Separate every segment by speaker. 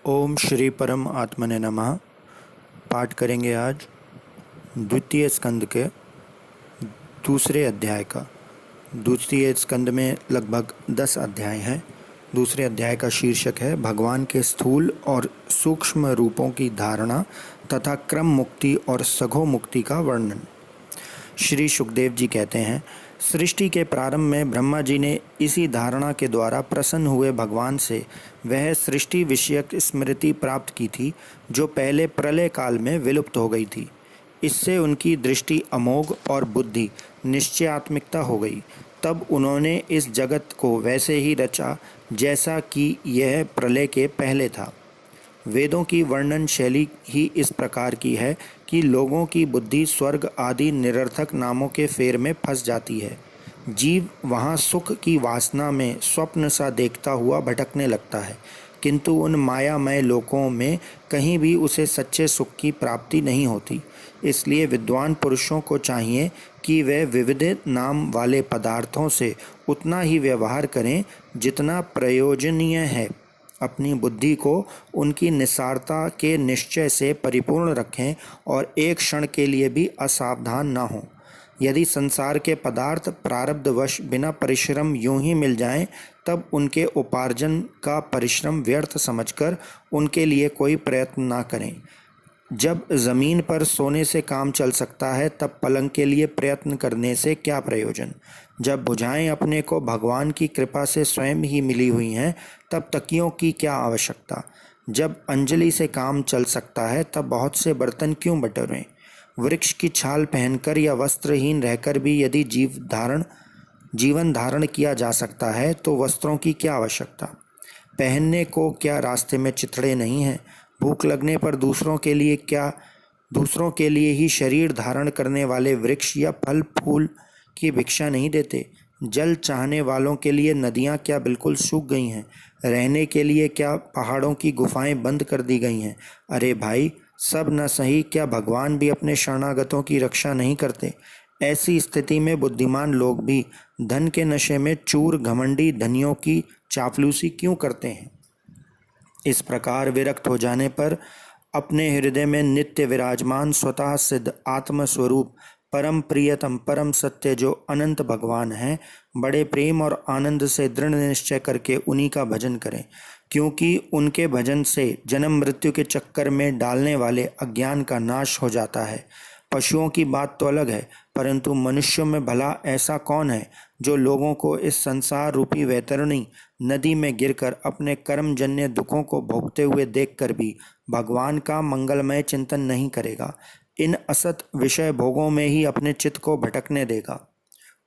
Speaker 1: ओम श्री परम आत्मने नमः। पाठ करेंगे आज द्वितीय स्कंद के दूसरे अध्याय का। द्वितीय स्कंद में लगभग 10 अध्याय हैं। दूसरे अध्याय का शीर्षक है भगवान के स्थूल और सूक्ष्म रूपों की धारणा तथा क्रम मुक्ति और सघो मुक्ति का वर्णन। श्री सुखदेव जी कहते हैं, सृष्टि के प्रारंभ में ब्रह्मा जी ने इसी धारणा के द्वारा प्रसन्न हुए भगवान से वह सृष्टि विषयक स्मृति प्राप्त की थी जो पहले प्रलय काल में विलुप्त हो गई थी। इससे उनकी दृष्टि अमोघ और बुद्धि निश्चयात्मिकता हो गई। तब उन्होंने इस जगत को वैसे ही रचा जैसा कि यह प्रलय के पहले था। वेदों की वर्णन शैली ही इस प्रकार की है कि लोगों की बुद्धि स्वर्ग आदि निरर्थक नामों के फेर में फंस जाती है। जीव वहाँ सुख की वासना में स्वप्न सा देखता हुआ भटकने लगता है, किंतु उन मायामय लोकों में कहीं भी उसे सच्चे सुख की प्राप्ति नहीं होती। इसलिए विद्वान पुरुषों को चाहिए कि वे विविध नाम वाले पदार्थों से उतना ही व्यवहार करें जितना प्रयोजनीय है। अपनी बुद्धि को उनकी निसारता के निश्चय से परिपूर्ण रखें और एक क्षण के लिए भी असावधान न हों। यदि संसार के पदार्थ प्रारब्धवश बिना परिश्रम यूं ही मिल जाएं, तब उनके उपार्जन का परिश्रम व्यर्थ समझकर उनके लिए कोई प्रयत्न न करें। जब ज़मीन पर सोने से काम चल सकता है, तब पलंग के लिए प्रयत्न करने से क्या प्रयोजन। जब भुजाएं अपने को भगवान की कृपा से स्वयं ही मिली हुई हैं, तब तकियों की क्या आवश्यकता। जब अंजलि से काम चल सकता है, तब बहुत से बर्तन क्यों बटोरें। वृक्ष की छाल पहनकर या वस्त्रहीन रहकर भी यदि जीवन धारण किया जा सकता है, तो वस्त्रों की क्या आवश्यकता। पहनने को क्या रास्ते में चिथड़े नहीं हैं। भूख लगने पर दूसरों के लिए ही शरीर धारण करने वाले वृक्ष या फल फूल की भिक्षा नहीं देते। जल चाहने वालों के लिए नदियाँ क्या बिल्कुल सूख गई हैं। रहने के लिए क्या पहाड़ों की गुफाएं बंद कर दी गई हैं। अरे भाई, सब न सही, क्या भगवान भी अपने शरणागतों की रक्षा नहीं करते। ऐसी स्थिति में बुद्धिमान लोग भी धन के नशे में चूर घमंडी धनियों की चापलूसी क्यों करते हैं। इस प्रकार विरक्त हो जाने पर अपने हृदय में नित्य विराजमान स्वतः सिद्ध आत्मस्वरूप परम प्रियतम परम सत्य जो अनंत भगवान हैं, बड़े प्रेम और आनंद से दृढ़ निश्चय करके उन्हीं का भजन करें, क्योंकि उनके भजन से जन्म मृत्यु के चक्कर में डालने वाले अज्ञान का नाश हो जाता है। पशुओं की बात तो अलग है, परंतु मनुष्यों में भला ऐसा कौन है जो लोगों को इस संसार रूपी वैतरणी नदी में गिरकर अपने कर्मजन्य दुखों को भोगते हुए देखकर भी भगवान का मंगलमय चिंतन नहीं करेगा। इन असत विषय भोगों में ही अपने चित्त को भटकने देगा।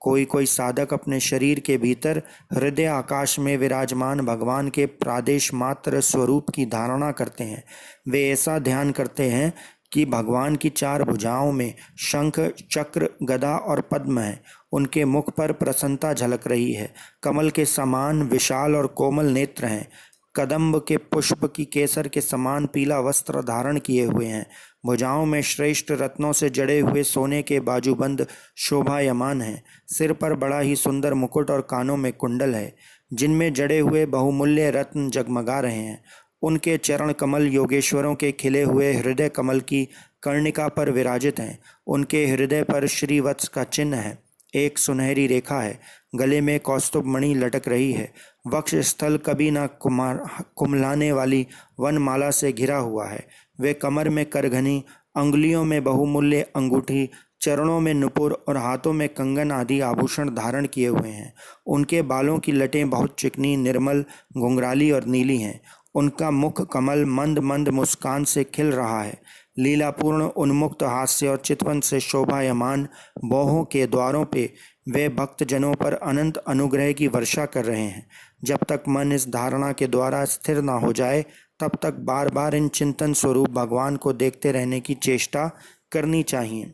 Speaker 1: कोई साधक अपने शरीर के भीतर हृदय आकाश में विराजमान भगवान के प्रादेश मात्र स्वरूप की धारणा करते हैं। वे ऐसा ध्यान करते हैं कि भगवान की 4 भुजाओं में शंख चक्र गदा और पद्म है। उनके मुख पर प्रसन्नता झलक रही है। कमल के समान विशाल और कोमल नेत्र हैं। कदम्ब के पुष्प की केसर के समान पीला वस्त्र धारण किए हुए हैं। भुजाओं में श्रेष्ठ रत्नों से जड़े हुए सोने के बाजूबंद शोभायमान हैं। सिर पर बड़ा ही सुंदर मुकुट और कानों में कुंडल है, जिनमें जड़े हुए बहुमूल्य रत्न जगमगा रहे हैं। उनके चरण कमल योगेश्वरों के खिले हुए हृदय कमल की कर्णिका पर विराजित हैं। उनके हृदय पर श्रीवत्स का चिन्ह है। एक सुनहरी रेखा है। गले में कौस्तुभ मणि लटक रही है। वक्ष स्थल कभी न कुम्हलाने वाली वनमाला से घिरा हुआ है। वे कमर में करघनी, अंगुलियों में बहुमूल्य अंगूठी, चरणों में नुपुर और हाथों में कंगन आदि आभूषण धारण किए हुए हैं। उनके बालों की लटें बहुत चिकनी, निर्मल, घुंघराली और नीली हैं। उनका मुख कमल मंद मंद मुस्कान से खिल रहा है। लीलापूर्ण उन्मुक्त हास्य और चितवन से शोभायमान बाहों के द्वारों पे वे भक्तजनों पर अनंत अनुग्रह की वर्षा कर रहे हैं। जब तक मन इस धारणा के द्वारा स्थिर न हो जाए, तब तक बार बार इन चिंतन स्वरूप भगवान को देखते रहने की चेष्टा करनी चाहिए।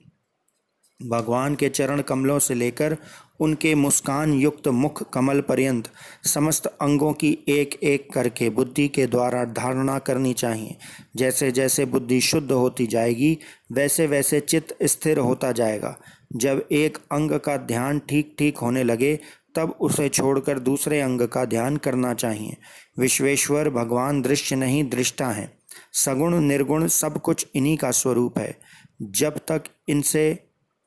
Speaker 1: भगवान के चरण कमलों से लेकर उनके मुस्कान युक्त मुख कमल पर्यंत समस्त अंगों की एक एक करके बुद्धि के द्वारा धारणा करनी चाहिए। जैसे जैसे बुद्धि शुद्ध होती जाएगी, वैसे वैसे चित्त स्थिर होता जाएगा। जब एक अंग का ध्यान ठीक ठीक होने लगे, तब उसे छोड़कर दूसरे अंग का ध्यान करना चाहिए। विश्वेश्वर भगवान दृश्य नहीं दृष्टा हैं। सगुण निर्गुण सब कुछ इन्हीं का स्वरूप है। जब तक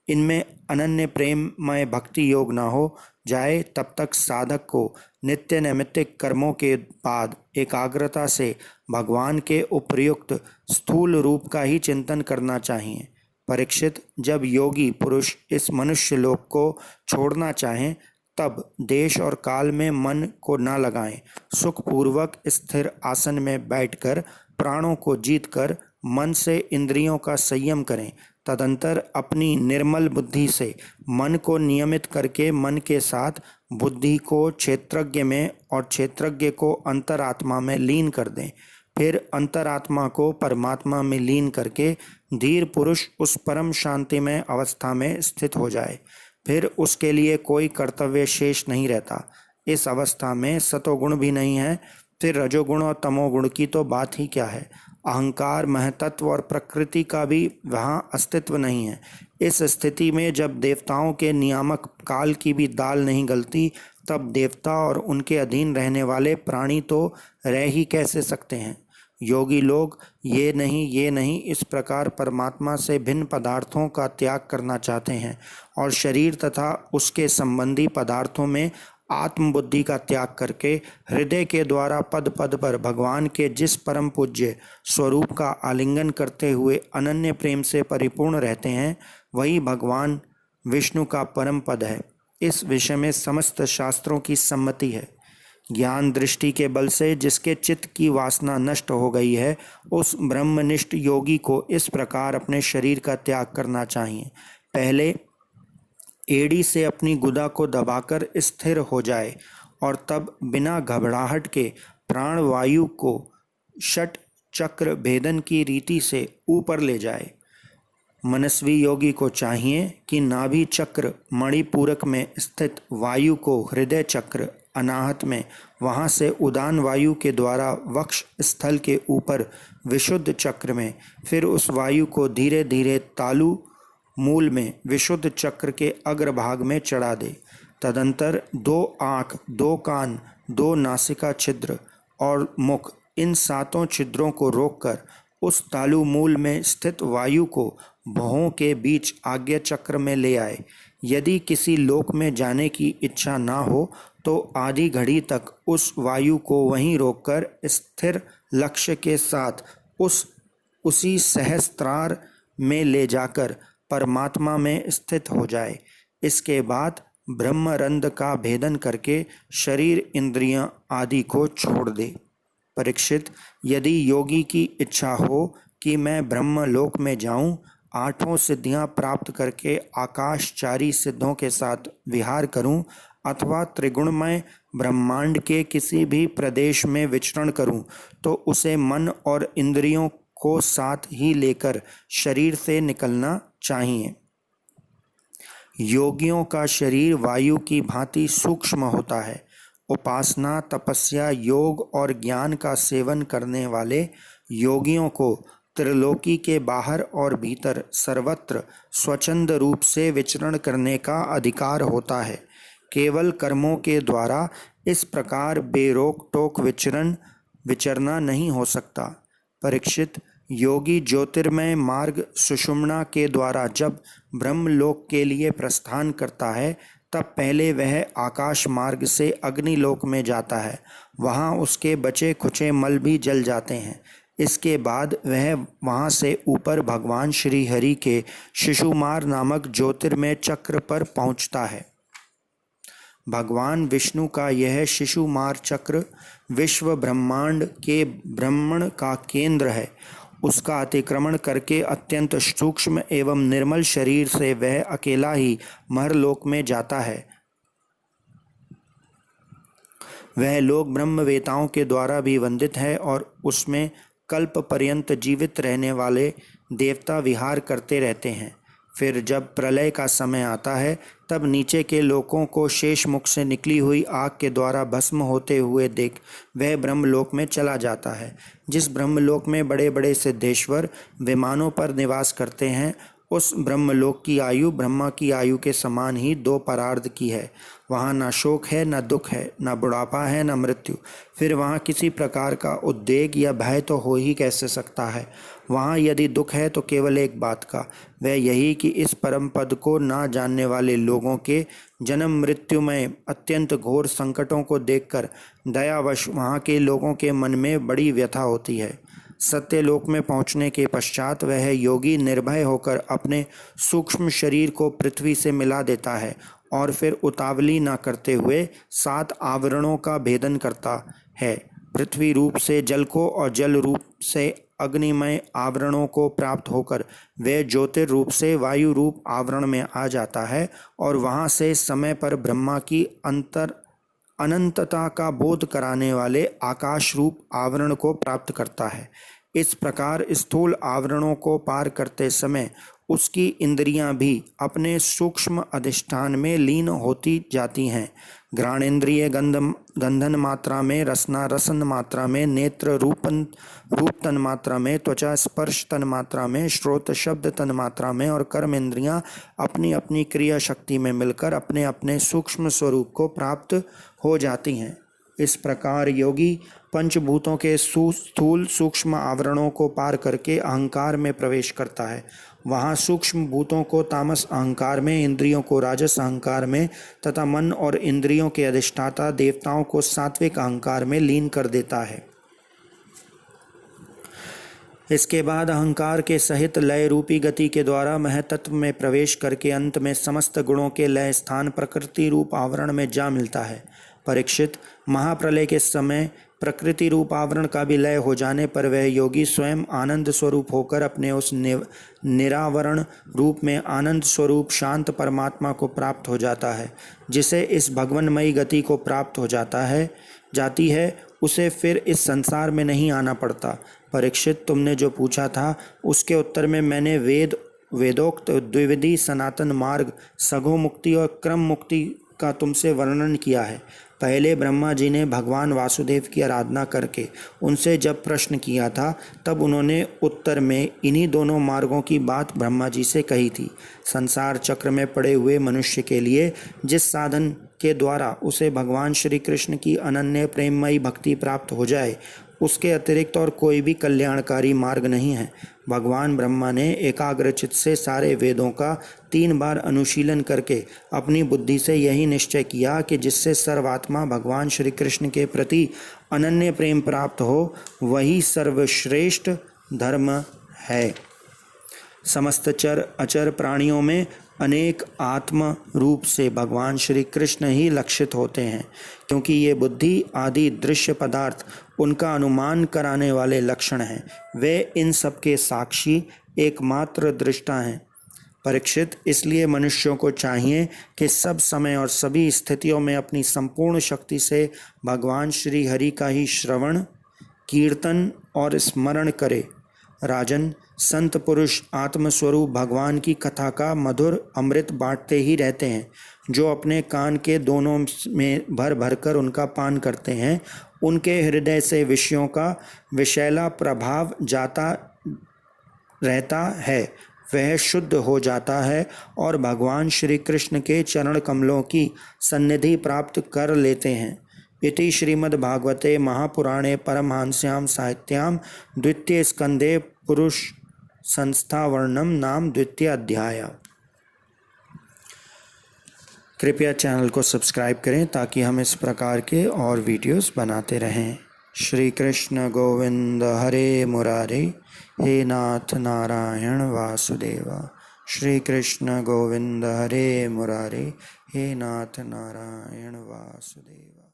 Speaker 1: इनमें अनन्य प्रेममय भक्ति योग ना हो जाए तब तक साधक को नित्य नैमित्तिक कर्मों के बाद एकाग्रता से भगवान के उपर्युक्त स्थूल रूप का ही चिंतन करना चाहिए। परीक्षित, जब योगी पुरुष इस मनुष्य लोक को छोड़ना चाहें तब देश और काल में मन को न लगाएं। सुखपूर्वक स्थिर आसन में बैठकर प्राणों को जीतकर मन से इंद्रियों का संयम करें। तदंतर अपनी निर्मल बुद्धि से मन को नियमित करके मन के साथ बुद्धि को क्षेत्रज्ञ में और क्षेत्रज्ञ को अंतरात्मा में लीन कर दें। फिर अंतरात्मा को परमात्मा में लीन करके धीर पुरुष उस परम शांतिमय अवस्था में स्थित हो जाए। फिर उसके लिए कोई कर्तव्य शेष नहीं रहता। इस अवस्था में सतोगुण भी नहीं है, फिर रजोगुण और तमोगुण की तो बात ही क्या है। अहंकार, महतत्व और प्रकृति का भी वहाँ अस्तित्व नहीं है। इस स्थिति में जब देवताओं के नियामक काल की भी दाल नहीं गलती, तब देवता और उनके अधीन रहने वाले प्राणी तो रह ही कैसे सकते हैं। योगी लोग ये नहीं इस प्रकार परमात्मा से भिन्न पदार्थों का त्याग करना चाहते हैं और शरीर तथा उसके संबंधी पदार्थों में आत्मबुद्धि का त्याग करके हृदय के द्वारा पद पद पर भगवान के जिस परम पूज्य स्वरूप का आलिंगन करते हुए अनन्य प्रेम से परिपूर्ण रहते हैं, वही भगवान विष्णु का परम पद है। इस विषय में समस्त शास्त्रों की सम्मति है। ज्ञान दृष्टि के बल से जिसके चित्त की वासना नष्ट हो गई है, उस ब्रह्मनिष्ठ योगी को इस प्रकार अपने शरीर का त्याग करना चाहिए। पहले एड़ी से अपनी गुदा को दबाकर स्थिर हो जाए और तब बिना घबराहट के प्राण वायु को षट चक्र भेदन की रीति से ऊपर ले जाए। मनस्वी योगी को चाहिए कि नाभि चक्र मणिपूरक में स्थित वायु को हृदय चक्र अनाहत में, वहाँ से उदान वायु के द्वारा वक्ष स्थल के ऊपर विशुद्ध चक्र में, फिर उस वायु को धीरे धीरे तालु मूल में विशुद्ध चक्र के अग्रभाग में चढ़ा दे। तदंतर 2 आँख, 2 कान, 2 नासिका छिद्र और मुख, इन 7 छिद्रों को रोककर उस तालु मूल में स्थित वायु को भौहों के बीच आज्ञा चक्र में ले आए। यदि किसी लोक में जाने की इच्छा ना हो तो आधी घड़ी तक उस वायु को वहीं रोककर स्थिर लक्ष्य के साथ उसी सहस्त्रार में ले जाकर परमात्मा में स्थित हो जाए। इसके बाद ब्रह्मरंध्र का भेदन करके शरीर इंद्रियां आदि को छोड़ दे। परीक्षित, यदि योगी की इच्छा हो कि मैं ब्रह्मलोक में जाऊं, 8 सिद्धियां प्राप्त करके आकाशचारी सिद्धों के साथ विहार करूं अथवा त्रिगुणमय ब्रह्मांड के किसी भी प्रदेश में विचरण करूं, तो उसे मन और इंद्रियों को साथ ही लेकर शरीर से निकलना चाहिए। योगियों का शरीर वायु की भांति सूक्ष्म होता है। उपासना, तपस्या, योग और ज्ञान का सेवन करने वाले योगियों को त्रिलोकी के बाहर और भीतर सर्वत्र स्वच्छंद रूप से विचरण करने का अधिकार होता है। केवल कर्मों के द्वारा इस प्रकार बेरोक टोक विचरना नहीं हो सकता। परीक्षित, योगी ज्योतिर्मय मार्ग सुषुम्ना के द्वारा जब ब्रह्मलोक के लिए प्रस्थान करता है, तब पहले वह आकाश मार्ग से अग्निलोक में जाता है। वहाँ उसके बचे खुचे मल भी जल जाते हैं। इसके बाद वह वहाँ से ऊपर भगवान श्री हरि के शिशुमार नामक ज्योतिर्मय चक्र पर पहुँचता है। भगवान विष्णु का यह शिशुमार चक्र विश्व ब्रह्मांड के भ्रमण का केंद्र है। उसका अतिक्रमण करके अत्यंत सूक्ष्म एवं निर्मल शरीर से वह अकेला ही महरलोक में जाता है। वह लोक ब्रह्मवेताओं के द्वारा भी वंदित है और उसमें कल्प पर्यंत जीवित रहने वाले देवता विहार करते रहते हैं। फिर जब प्रलय का समय आता है, तब नीचे के लोकों को शेष मुख से निकली हुई आग के द्वारा भस्म होते हुए देख वह ब्रह्मलोक में चला जाता है। जिस ब्रह्मलोक में बड़े बड़े सिद्धेश्वर विमानों पर निवास करते हैं उस ब्रह्मलोक की आयु ब्रह्मा की आयु के समान ही दो परार्ध की है। वहाँ न शोक है, न दुख है, न बुढ़ापा है, न मृत्यु। फिर वहाँ किसी प्रकार का उद्वेग या भय तो हो ही कैसे सकता है। वहाँ यदि दुख है तो केवल एक बात का, वह यही कि इस परम पद को ना जानने वाले लोगों के जन्म मृत्युमय अत्यंत घोर संकटों को देखकर दयावश वहाँ के लोगों के मन में बड़ी व्यथा होती है। सत्यलोक में पहुँचने के पश्चात वह योगी निर्भय होकर अपने सूक्ष्म शरीर को पृथ्वी से मिला देता है और फिर उतावली न करते हुए 7 आवरणों का भेदन करता है। पृथ्वी रूप से जल को और जल रूप से अग्निमय आवरणों को प्राप्त होकर वह ज्योतिर्रूप से वायु रूप आवरण में आ जाता है और वहाँ से समय पर ब्रह्मा की अनंतता का बोध कराने वाले आकाश रूप आवरण को प्राप्त करता है। इस प्रकार स्थूल आवरणों को पार करते समय उसकी इंद्रियां भी अपने सूक्ष्म अधिष्ठान में लीन होती जाती हैं। घ्राणेन्द्रिय गंधन मात्रा में, रसना रसन मात्रा में, नेत्र रूप तन मात्रा में, त्वचा स्पर्श तन मात्रा में, श्रोत शब्द तन मात्रा में और कर्म इंद्रियां अपनी अपनी क्रिया शक्ति में मिलकर अपने अपने सूक्ष्म स्वरूप को प्राप्त हो जाती हैं। इस प्रकार योगी पंचभूतों के स्थूल सूक्ष्म आवरणों को पार करके अहंकार में प्रवेश करता है। वहाँ सूक्ष्म भूतों को तामस अहंकार में, इंद्रियों को राजस अहंकार में तथा मन और इंद्रियों के अधिष्ठाता देवताओं को सात्विक अहंकार में लीन कर देता है। इसके बाद अहंकार के सहित लय रूपी गति के द्वारा महतत्व में प्रवेश करके अंत में समस्त गुणों के लय स्थान प्रकृति रूप आवरण में जा मिलता है। परीक्षित, महाप्रलय के समय प्रकृति रूप आवरण का भी लय हो जाने पर वह योगी स्वयं आनंद स्वरूप होकर अपने उस निरावरण रूप में आनंद स्वरूप शांत परमात्मा को प्राप्त हो जाता है। जिसे इस भगवन्मयी गति को प्राप्त हो जाती है उसे फिर इस संसार में नहीं आना पड़ता। परीक्षित, तुमने जो पूछा था उसके उत्तर में मैंने वेदोक्त द्विविधि सनातन मार्ग, सघो मुक्ति और क्रम मुक्ति का तुमसे वर्णन किया है। पहले ब्रह्मा जी ने भगवान वासुदेव की आराधना करके उनसे जब प्रश्न किया था तब उन्होंने उत्तर में इन्हीं दोनों मार्गों की बात ब्रह्मा जी से कही थी। संसार चक्र में पड़े हुए मनुष्य के लिए जिस साधन के द्वारा उसे भगवान श्री कृष्ण की अनन्य प्रेममयी भक्ति प्राप्त हो जाए, उसके अतिरिक्त और कोई भी कल्याणकारी मार्ग नहीं है। भगवान ब्रह्मा ने एकाग्रचित्त से सारे वेदों का 3 बार अनुशीलन करके अपनी बुद्धि से यही निश्चय किया कि जिससे सर्वात्मा भगवान श्री कृष्ण के प्रति अनन्य प्रेम प्राप्त हो, वही सर्वश्रेष्ठ धर्म है। समस्त चर अचर प्राणियों में अनेक आत्म रूप से भगवान श्री कृष्ण ही लक्षित होते हैं, क्योंकि ये बुद्धि आदि दृश्य पदार्थ उनका अनुमान कराने वाले लक्षण हैं। वे इन सबके साक्षी एकमात्र दृष्टा हैं। परीक्षित, इसलिए मनुष्यों को चाहिए कि सब समय और सभी स्थितियों में अपनी संपूर्ण शक्ति से भगवान श्री हरि का ही श्रवण, कीर्तन और स्मरण करे। राजन, संत पुरुष आत्मस्वरूप भगवान की कथा का मधुर अमृत बांटते ही रहते हैं। जो अपने कान के दोनों में भर भर कर उनका पान करते हैं, उनके हृदय से विषयों का विषैला प्रभाव जाता रहता है, वह शुद्ध हो जाता है और भगवान श्री कृष्ण के चरण कमलों की सन्निधि प्राप्त कर लेते हैं। इति श्रीमद्भागवते महापुराणे परमहंस्यां साहित्यां द्वितीय स्कंदे पुरुष संस्थावर्णनम नाम 2वां अध्याय। कृपया चैनल को सब्सक्राइब करें ताकि हम इस प्रकार के और वीडियोस बनाते रहें। श्री कृष्ण गोविंद हरे मुरारे, हे नाथ नारायण वासुदेवा। श्री कृष्ण गोविंद हरे मुरारे, हे नाथ नारायण वासुदेवा।